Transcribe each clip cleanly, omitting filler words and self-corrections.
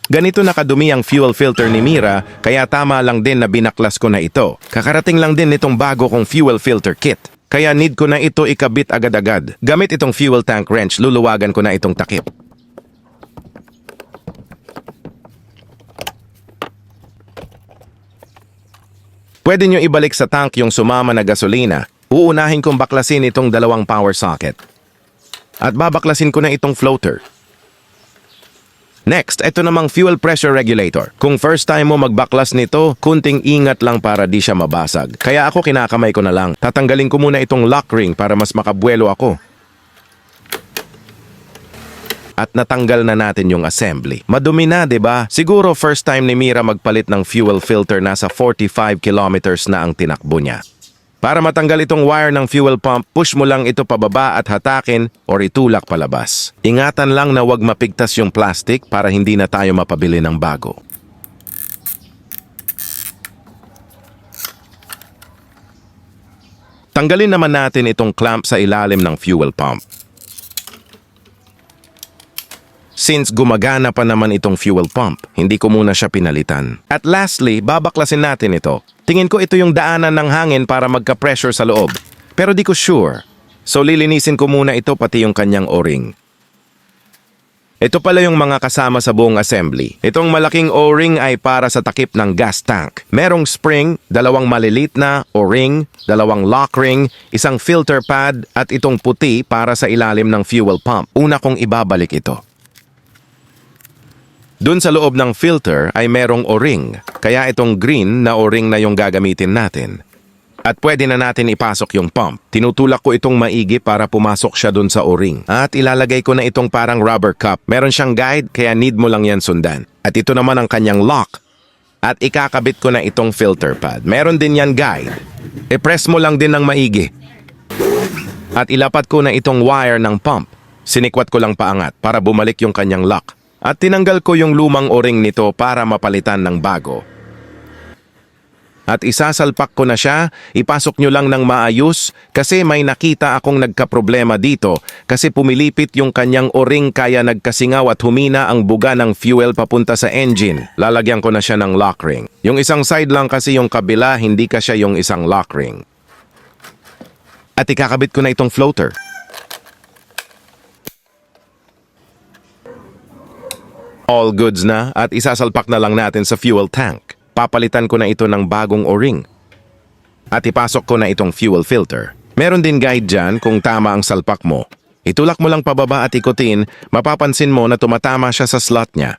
Ganito nakadumi ang fuel filter ni Mira, kaya tama lang din na binaklas ko na ito. Kakarating lang din nitong bago kong fuel filter kit. Kaya need ko na ito ikabit agad-agad. Gamit itong fuel tank wrench, luluwagan ko na itong takip. Pwede nyo ibalik sa tank yung sumama na gasolina. Uunahin kong baklasin itong dalawang power socket. At babaklasin ko na itong floater. Next, ito namang fuel pressure regulator. Kung first time mo magbaklas nito, kunting ingat lang para di siya mabasag. Kaya ako kinakamay ko na lang. Tatanggalin ko muna itong lock ring para mas makabuelo ako. At natanggal na natin yung assembly. Madumi na, 'di ba? Siguro first time ni Mira magpalit ng fuel filter, nasa 45 kilometers na ang tinakbo niya. Para matanggal itong wire ng fuel pump, push mo lang ito pababa at hatakin or itulak palabas. Ingatan lang na wag mapigtas yung plastic para hindi na tayo mapabili ng bago. Tanggalin naman natin itong clamp sa ilalim ng fuel pump. Since gumagana pa naman itong fuel pump, hindi ko muna siya pinalitan. At lastly, babaklasin natin ito. Tingin ko ito yung daanan ng hangin para magka-pressure sa loob. Pero di ko sure. So lilinisin ko muna ito pati yung kanyang O-ring. Ito pala yung mga kasama sa buong assembly. Itong malaking O-ring ay para sa takip ng gas tank. Merong spring, dalawang malilit na O-ring, dalawang lock ring, isang filter pad at itong puti para sa ilalim ng fuel pump. Una kong ibabalik ito. Doon sa loob ng filter ay merong O-ring, kaya itong green na O-ring na yung gagamitin natin. At pwede na natin ipasok yung pump. Tinutulak ko itong maigi para pumasok siya doon sa O-ring. At ilalagay ko na itong parang rubber cup. Meron siyang guide, kaya need mo lang yan sundan. At ito naman ang kanyang lock. At ikakabit ko na itong filter pad. Meron din yan guide. I-press mo lang din ng maigi. At ilapat ko na itong wire ng pump. Sinikwat ko lang paangat para bumalik yung kanyang lock. At tinanggal ko yung lumang O-ring nito para mapalitan ng bago. At isasalpak ko na siya, ipasok nyo lang ng maayos kasi may nakita akong nagkaproblema dito kasi pumilipit yung kanyang O-ring kaya nagkasingaw at humina ang buga ng fuel papunta sa engine. Lalagyan ko na siya ng lock ring. Yung isang side lang kasi yung kabila, hindi kasya yung isang lock ring. At ikakabit ko na itong floater. All goods na at isasalpak na lang natin sa fuel tank. Papalitan ko na ito ng bagong O-ring. At ipasok ko na itong fuel filter. Meron din guide dyan kung tama ang salpak mo. Itulak mo lang pababa at ikutin, mapapansin mo na tumatama siya sa slot niya.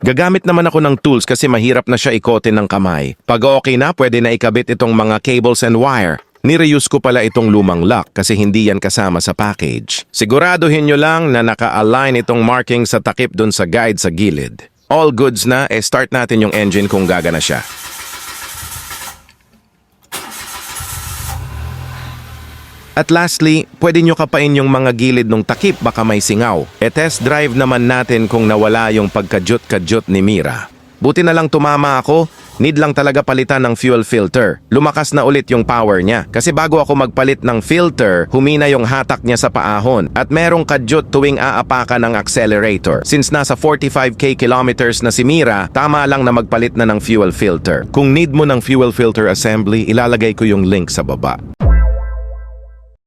Gagamit naman ako ng tools kasi mahirap na siya ikotin ng kamay. Pag okay na, pwede na ikabit itong mga cables and wire. Nireuse ko pala itong lumang lock kasi hindi yan kasama sa package. Siguraduhin nyo lang na naka-align itong marking sa takip dun sa guide sa gilid. All goods na, start natin yung engine kung gagana siya. At lastly, pwede nyo kapain yung mga gilid ng takip baka may singaw. Test drive naman natin kung nawala yung pagkadyot-kadyot ni Mira. Buti na lang tumama ako, need lang talaga palitan ng fuel filter. Lumakas na ulit yung power niya. Kasi bago ako magpalit ng filter, humina yung hatak niya sa paahon. At merong kadyot tuwing aapakan ng accelerator. Since nasa 45k kilometers na si Mira, tama lang na magpalit na ng fuel filter. Kung need mo ng fuel filter assembly, ilalagay ko yung link sa baba.